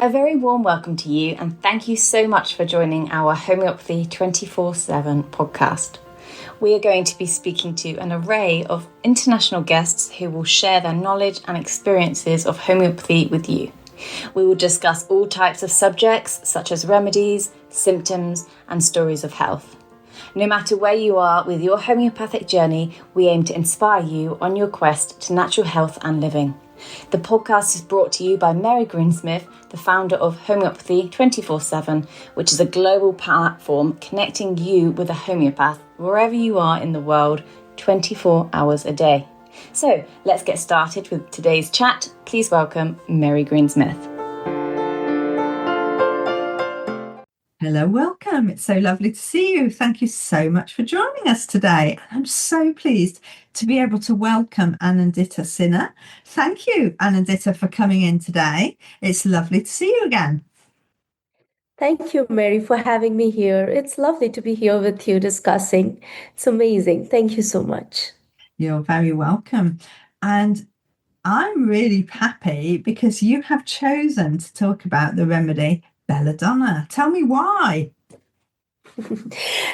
A very warm welcome to you, and thank you so much for joining our Homeopathy 24/7 podcast. We are going to be speaking to an array of international guests who will share their knowledge and experiences of homeopathy with you. We will discuss all types of subjects such as remedies, symptoms, and stories of health. No matter where you are with your homeopathic journey, we aim to inspire you on your quest to natural health and living. The podcast is brought to you by Mary Greensmith, the founder of Homeopathy 24/7, which is a global platform connecting you with a homeopath wherever you are in the world, 24 hours a day. So let's get started with today's chat. Please welcome Mary Greensmith. Hello, welcome. It's so lovely to see you. Thank you so much for joining us today. I'm so pleased to be able to welcome Anindita Sinha. Thank you, Anindita, for coming in today. It's lovely to see you again. Thank you, Mary, for having me here. It's lovely to be here with you discussing. It's amazing. Thank you so much. You're very welcome. And I'm really happy because you have chosen to talk about the remedy Belladonna. Tell me why.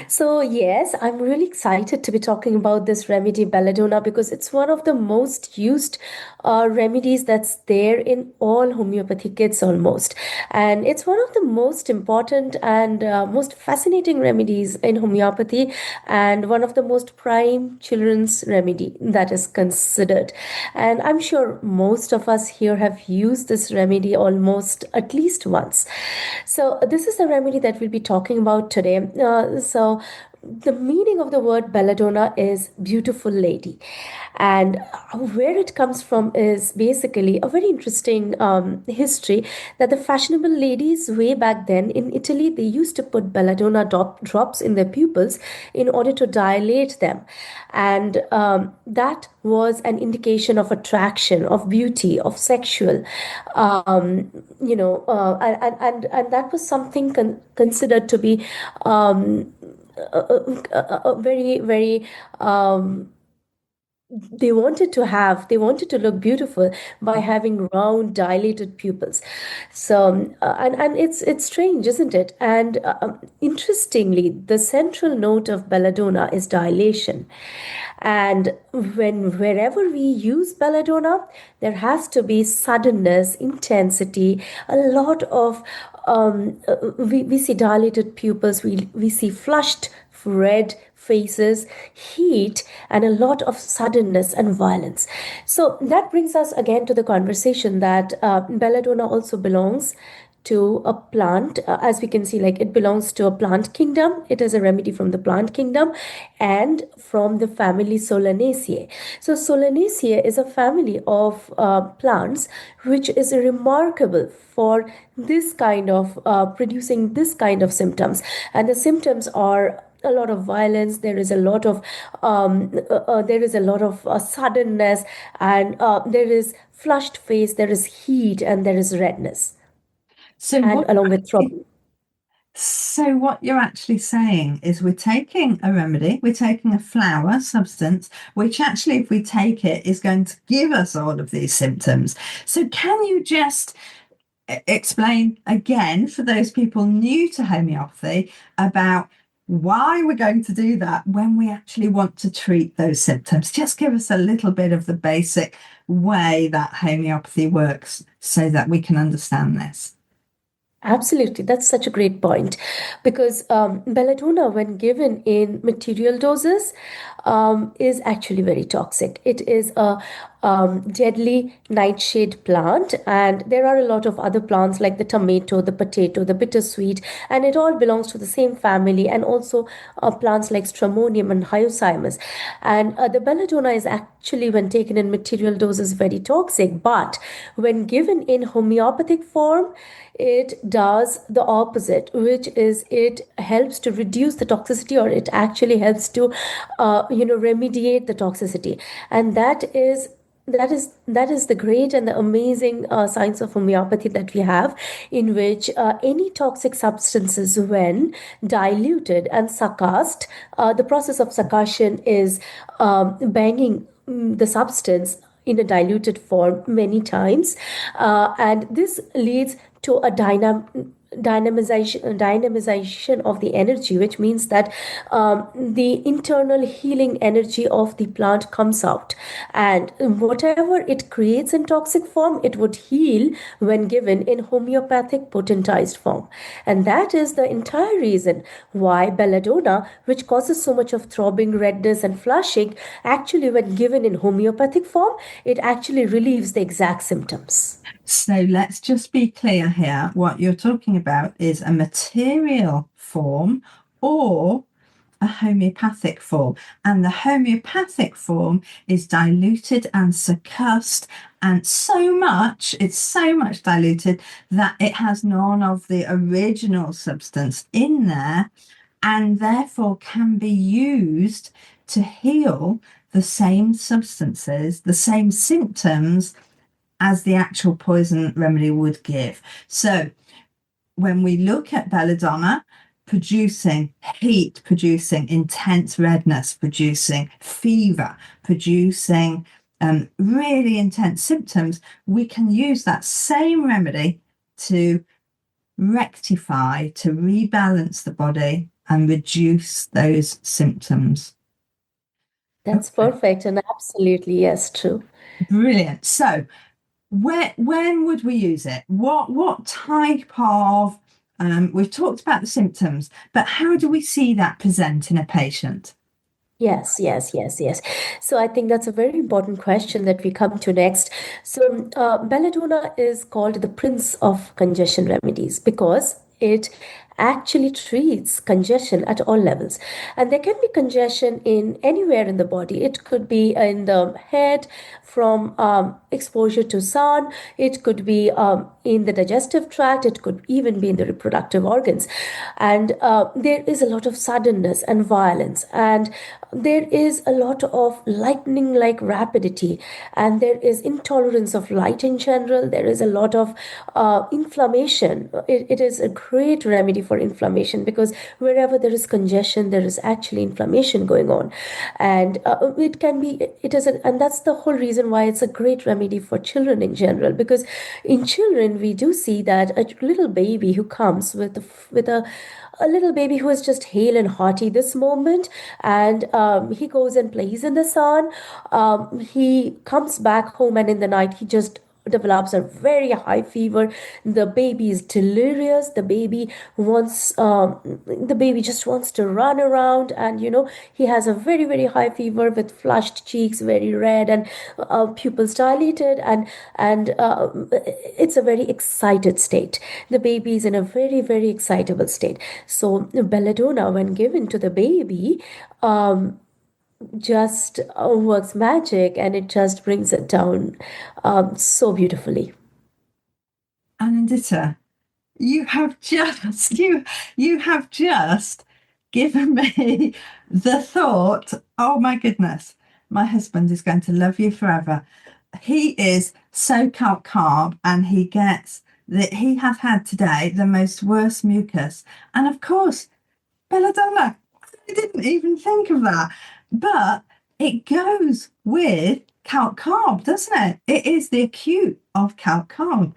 So, yes, I'm really excited to be talking about this remedy Belladonna because it's one of the most used remedies that's there in all homeopathy kits almost. And it's one of the most important and most fascinating remedies in homeopathy and one of the most prime children's remedy that is considered. And I'm sure most of us here have used this remedy almost at least once. So this is the remedy that we'll be talking about today. So the meaning of the word Belladonna is beautiful lady, and where it comes from is basically a very interesting history that the fashionable ladies way back then in Italy, they used to put Belladonna drops in their pupils in order to dilate them, and that was an indication of attraction, of beauty, of sexual and that was something considered to be very they wanted to look beautiful by having round dilated pupils. So and it's strange, isn't it? And interestingly, the central note of Belladonna is dilation. And wherever we use Belladonna, there has to be suddenness, intensity, a lot of we see dilated pupils, we see flushed red faces, heat, and a lot of suddenness and violence. So that brings us again to the conversation that Belladonna also belongs to a plant. As we can see, like, it belongs to a plant kingdom. It is a remedy from the plant kingdom and from the family Solanaceae. So Solanaceae is a family of plants which is remarkable for this kind of producing this kind of symptoms, and the symptoms are a lot of violence. There is a lot of suddenness, and there is flushed face, there is heat, and there is redness. So and along with throbbing. So what you're actually saying is we're taking a remedy, we're taking a flower substance, which actually, if we take it, is going to give us all of these symptoms. So can you just explain again for those people new to homeopathy about why we're going to do that when we actually want to treat those symptoms? Just give us a little bit of the basic way that homeopathy works so that we can understand this. Absolutely, that's such a great point, because Belladonna, when given in material doses, is actually very toxic. It is a deadly nightshade plant, and there are a lot of other plants like the tomato, the potato, the bittersweet, and it all belongs to the same family, and also plants like stramonium and hyoscyamus. And the Belladonna is actually, when taken in material doses, very toxic, but when given in homeopathic form, it does the opposite, which is it helps to reduce the toxicity, or it actually helps to remediate the toxicity. And that is the great and the amazing science of homeopathy that we have, in which any toxic substances, when diluted and succussed, the process of succussion is banging the substance in a diluted form many times, and this leads to a dynamization of the energy, which means that the internal healing energy of the plant comes out, and whatever it creates in toxic form, it would heal when given in homeopathic potentized form. And that is the entire reason why belladonna, which causes so much of throbbing, redness and flushing, actually when given in homeopathic form, it actually relieves the exact symptoms. So let's just be clear here. What you're talking about is a material form or a homeopathic form. And the homeopathic form is diluted and succussed, and it's so much diluted that it has none of the original substance in there, and therefore can be used to heal the same substances, the same symptoms as the actual poison remedy would give. So when we look at belladonna, producing heat, producing intense redness, producing fever, producing really intense symptoms, we can use that same remedy to rectify, to rebalance the body and reduce those symptoms. That's perfect, and absolutely, yes, true. Brilliant. So when would we use it? What type of we've talked about the symptoms, but how do we see that present in a patient? Yes, yes, yes, yes. So I think that's a very important question that we come to next. So belladonna is called the prince of congestion remedies because it actually treats congestion at all levels. And there can be congestion in anywhere in the body. It could be in the head from exposure to sun. It could be in the digestive tract. It could even be in the reproductive organs. And there is a lot of suddenness and violence. And there is a lot of lightning like rapidity, and there is intolerance of light in general. There is a lot of inflammation. It is a great remedy for inflammation because wherever there is congestion, there is actually inflammation going on. And and that's the whole reason why it's a great remedy for children in general, because in children, we do see that a little baby who comes with a little baby who is just hale and hearty this moment, and he goes and plays in the sun. He comes back home, and in the night, he just develops a very high fever. The baby is delirious. The baby just wants to run around, and he has a very, very high fever with flushed cheeks, very red, and pupils dilated, and it's a very excited state. The baby is in a very, very excitable state. So belladonna, when given to the baby, just works magic, and it just brings it down so beautifully. Anindita, you have just you have just given me the thought, oh my goodness, my husband is going to love you forever. He is so carb, and he gets that he has had today the most worst mucus. And of course, belladonna, I didn't even think of that. But it goes with calc carb, doesn't it? It is the acute of calc carb.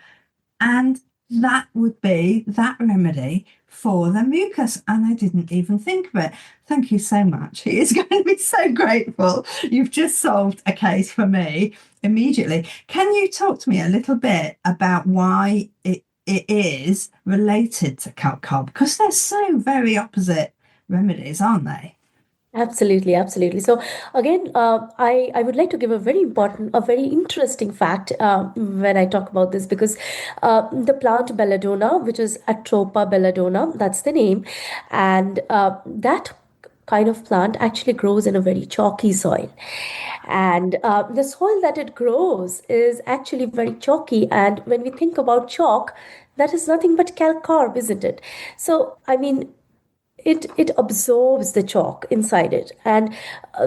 And that would be that remedy for the mucus. And I didn't even think of it. Thank you so much. He is going to be so grateful. You've just solved a case for me immediately. Can you talk to me a little bit about why it is related to calc carb? Because they're so very opposite remedies, aren't they? Absolutely, absolutely. So again, I would like to give a very interesting fact when I talk about this, because the plant belladonna, which is Atropa belladonna, that's the name, and that kind of plant actually grows in a very chalky soil. And the soil that it grows is actually very chalky. And when we think about chalk, that is nothing but calcarb, isn't it? So, I mean, it absorbs the chalk inside it. And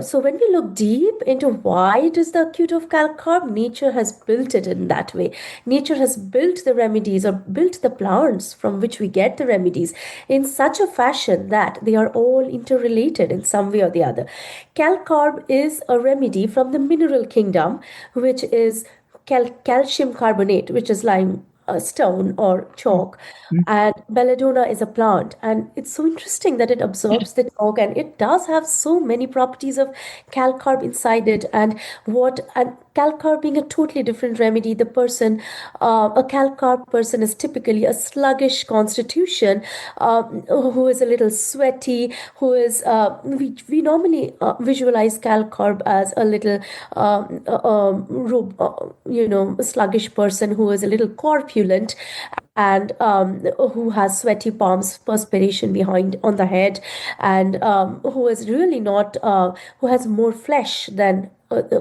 so when we look deep into why it is the acute of calcarb, nature has built it in that way. Nature has built the remedies or built the plants from which we get the remedies in such a fashion that they are all interrelated in some way or the other. Calcarb is a remedy from the mineral kingdom, which is calcium carbonate, which is lime stone or chalk, and belladonna is a plant, and it's so interesting that it absorbs the chalk, and it does have so many properties of calcarb inside it. And calcarb being a totally different remedy, a calcarb person is typically a sluggish constitution, who is a little sweaty, who is we normally visualize calcarb as a little sluggish person who is a little corpulent, and who has sweaty palms, perspiration behind on the head, and who is really not, who has more flesh than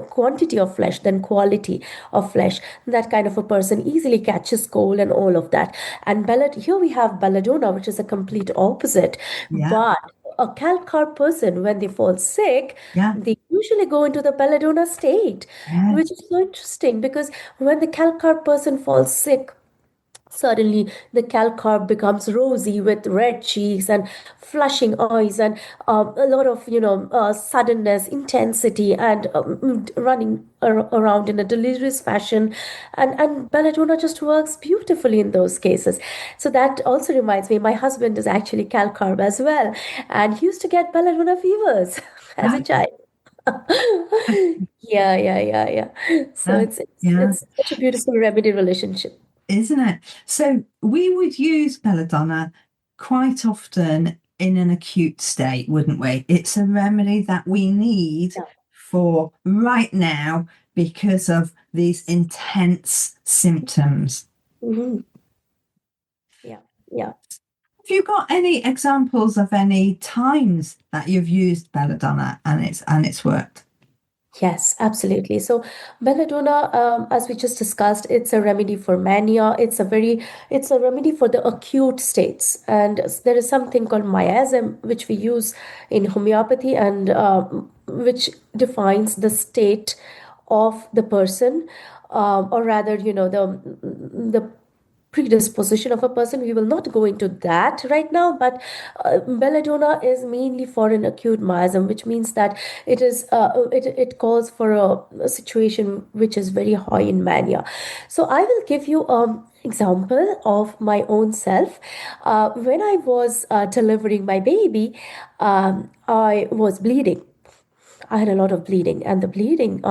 quantity of flesh than quality of flesh. That kind of a person easily catches cold and all of that. And here we have belladonna, which is a complete opposite. Yeah. But a calcarb person, when they fall sick, Yeah. they usually go into the belladonna state, Yes. which is so interesting because when the calcarb person falls sick, suddenly the calcarb becomes rosy with red cheeks and flushing eyes, and a lot of suddenness, intensity, and running around in a delirious fashion. And belladonna just works beautifully in those cases. So that also reminds me, my husband is actually calcarb as well, and he used to get belladonna fevers as a Right. child. Yeah. So it's Yeah. it's such a beautiful remedy relationship. Isn't it? So we would use belladonna quite often in an acute state, wouldn't we? It's a remedy that we need Yeah. for right now because of these intense symptoms. Hmm. Yeah. Have you got any examples of any times that you've used belladonna and it's worked? Yes, absolutely. So belladonna, as we just discussed, it's a remedy for mania. It's a remedy for the acute states. And there is something called miasm, which we use in homeopathy, and which defines the state of the person, or rather, the predisposition of a person. We will not go into that right now, but belladonna is mainly for an acute miasm, which means that it calls for a situation which is very high in mania. So I will give you example of my own self. When I was delivering my baby, I was bleeding. I had a lot of bleeding, and the bleeding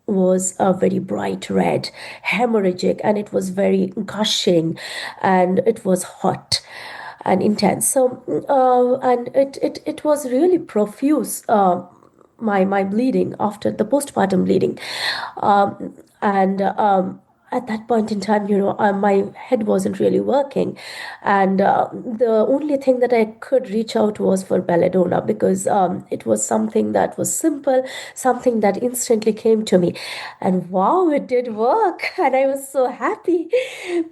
was a very bright red, hemorrhagic, and it was very gushing, and it was hot and intense. So, and it was really profuse. My bleeding after the postpartum bleeding, and at that point in time, my head wasn't really working, and the only thing that I could reach out was for belladonna, because it was something that was simple, something that instantly came to me, and wow, it did work, and I was so happy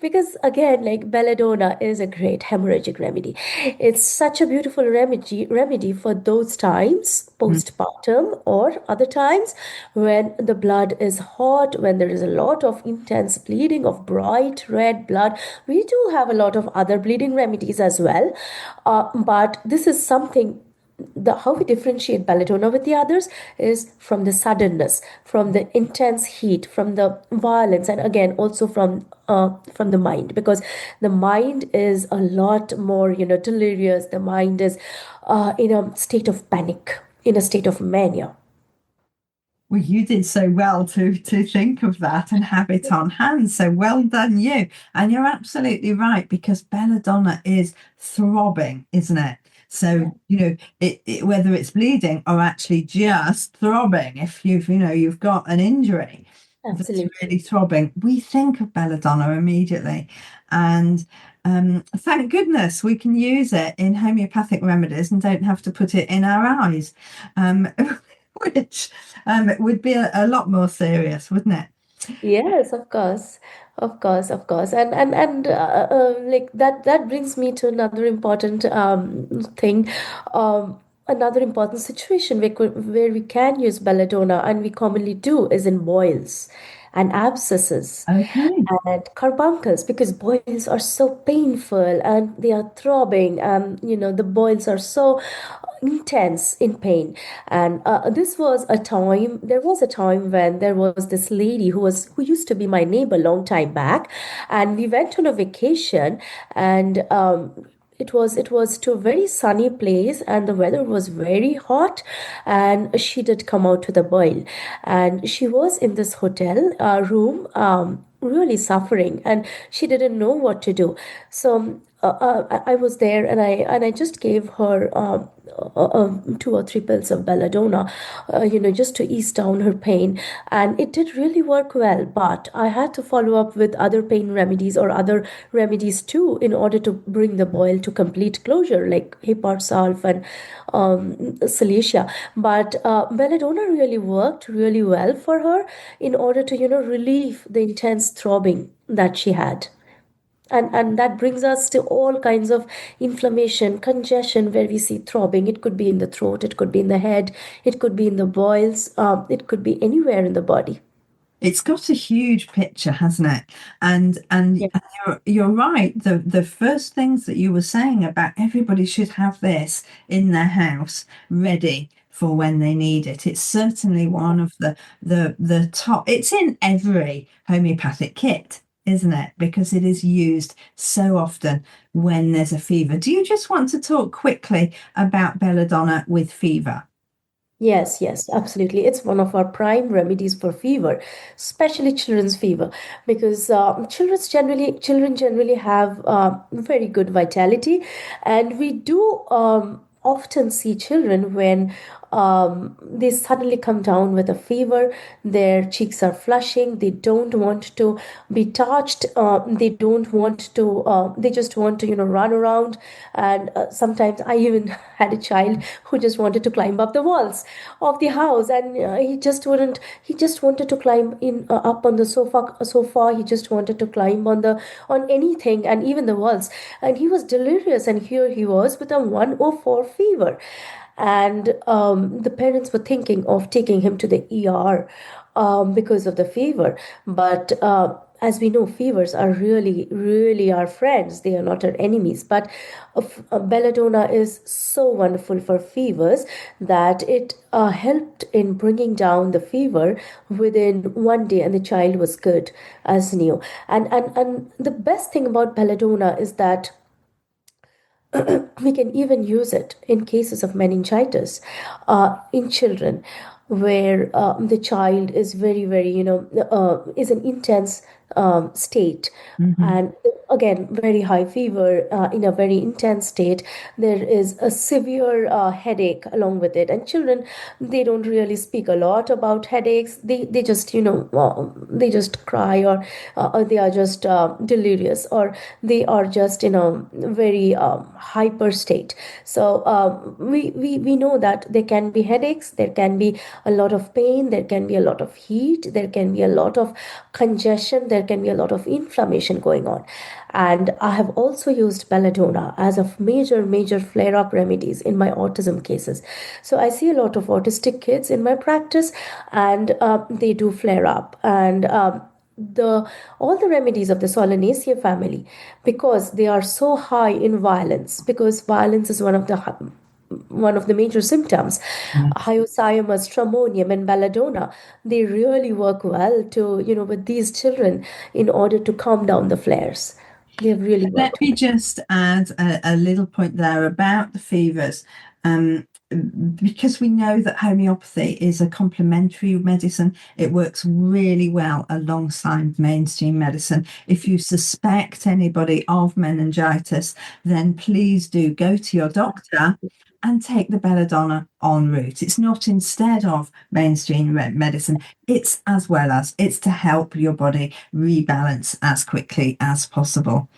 because again, like, belladonna is a great hemorrhagic remedy. It's such a beautiful remedy for those times postpartum or other times when the blood is hot, when there is a lot of intense bleeding of bright red blood. We do have a lot of other bleeding remedies as well, but this is something. How we differentiate belladonna with the others is from the suddenness, from the intense heat, from the violence, and again also from the mind, because the mind is a lot more delirious. The mind is in a state of panic, in a state of mania. Well, you did so well to think of that and have it on hand. So well done, you. And you're absolutely right, because belladonna is throbbing, isn't it? So, whether it's bleeding or actually just throbbing, if you've got an injury that's Absolutely. really throbbing, we think of belladonna immediately. And thank goodness we can use it in homeopathic remedies and don't have to put it in our eyes. Which would be a lot more serious, wouldn't it? Yes, of course, of course, of course, and like that brings me to another important thing, another important situation where we can use belladonna, and we commonly do, is in boils and abscesses Okay. and carbuncles, because boils are so painful and they are throbbing, and the boils are so intense in pain. And there was a time when there was this lady who used to be my neighbor long time back, and we went on a vacation, and it was to a very sunny place, and the weather was very hot, and she did come out with a boil, and she was in this hotel room, really suffering, and she didn't know what to do. So I was there, and I just gave her 2 or 3 pills of belladonna, just to ease down her pain, and it did really work well. But I had to follow up with other pain remedies or other remedies too, in order to bring the boil to complete closure, like hepar sulf and Cilicia. But belladonna really worked really well for her, in order to relieve the intense throbbing that she had. And that brings us to all kinds of inflammation, congestion, where we see throbbing. It could be in the throat, it could be in the head, it could be in the boils, it could be anywhere in the body. It's got a huge picture, hasn't it? And Yeah. you're right. The first things that you were saying about everybody should have this in their house ready for when they need it. It's certainly one of the top. It's in every homeopathic kit, isn't it? Because it is used so often when there's a fever. Do you just want to talk quickly about belladonna with fever? Yes, yes, absolutely. It's one of our prime remedies for fever, especially children's fever, because children generally have very good vitality, and we do often see children when they suddenly come down with a fever. Their cheeks are flushing. They don't want to be touched. They don't want to. They just want to run around, and sometimes I even had a child who just wanted to climb up the walls of the house, and he just wouldn't. He just wanted to climb in up on the sofa. He just wanted to climb on anything, and even the walls, and he was delirious, and here he was with a 104 fever. And the parents were thinking of taking him to the ER because of the fever. But as we know, fevers are really, really our friends. They are not our enemies. But belladonna is so wonderful for fevers that it helped in bringing down the fever within one day, and the child was good as new. And the best thing about belladonna is that we can even use it in cases of meningitis in children, where the child is very, very, is an intense state. Mhm. And again, very high fever, in a very intense state. There is a severe headache along with it. And children, they don't really speak a lot about headaches. They just, they just cry, or they are just delirious, or they are just in a very hyper state. So we know that there can be headaches, there can be a lot of pain, there can be a lot of heat, there can be a lot of congestion, there can be a lot of inflammation going on. And I have also used belladonna as a major flare up remedies in my autism cases. So I see a lot of autistic kids in my practice, and they do flare up. And the all the remedies of the Solanaceae family, because they are so high in violence, because violence is one of the major symptoms. Hyoscyamus, stramonium, and belladonna, they really work well to with these children, in order to calm down the flares. They have really Let worked me well. just add a little point there about the fevers. Um, because we know that homeopathy is a complementary medicine, it works really well alongside mainstream medicine. If you suspect anybody of meningitis, then please do go to your doctor and take the belladonna en route. It's not instead of mainstream medicine, it's as well as, it's to help your body rebalance as quickly as possible.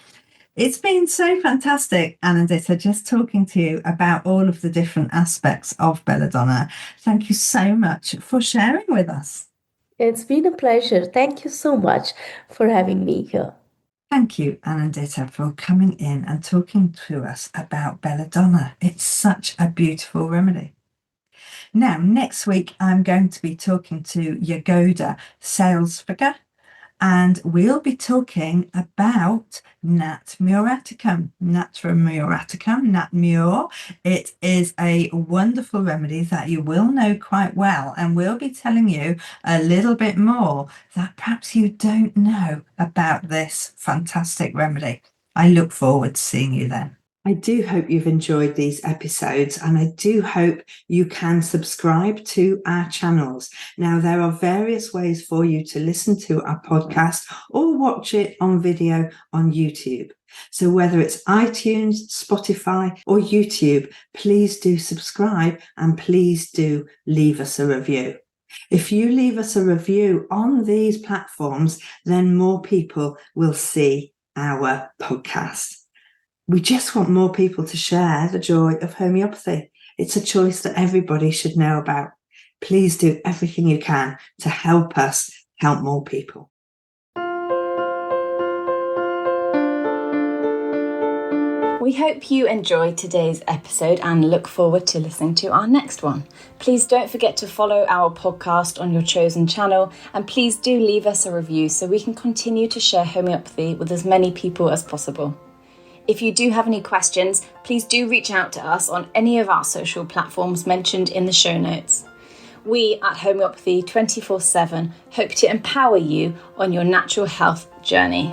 It's been so fantastic, Anindita, just talking to you about all of the different aspects of belladonna. Thank you so much for sharing with us. It's been a pleasure. Thank you so much for having me here. Thank you, Anindita, for coming in and talking to us about Belladonna. It's such a beautiful remedy. Now, next week, I'm going to be talking to Yagoda sales figure, and we'll be talking about Nat muraticum, Natrum muraticum, Nat mure. It is a wonderful remedy that you will know quite well, and we'll be telling you a little bit more that perhaps you don't know about this fantastic remedy. I look forward to seeing you then. I do hope you've enjoyed these episodes, and I do hope you can subscribe to our channels. Now, there are various ways for you to listen to our podcast or watch it on video on YouTube. So whether it's iTunes, Spotify, or YouTube, please do subscribe and please do leave us a review. If you leave us a review on these platforms, then more people will see our podcast. We just want more people to share the joy of homeopathy. It's a choice that everybody should know about. Please do everything you can to help us help more people. We hope you enjoyed today's episode and look forward to listening to our next one. Please don't forget to follow our podcast on your chosen channel, and please do leave us a review so we can continue to share homeopathy with as many people as possible. If you do have any questions, please do reach out to us on any of our social platforms mentioned in the show notes. We at Homeopathy 24/7 hope to empower you on your natural health journey.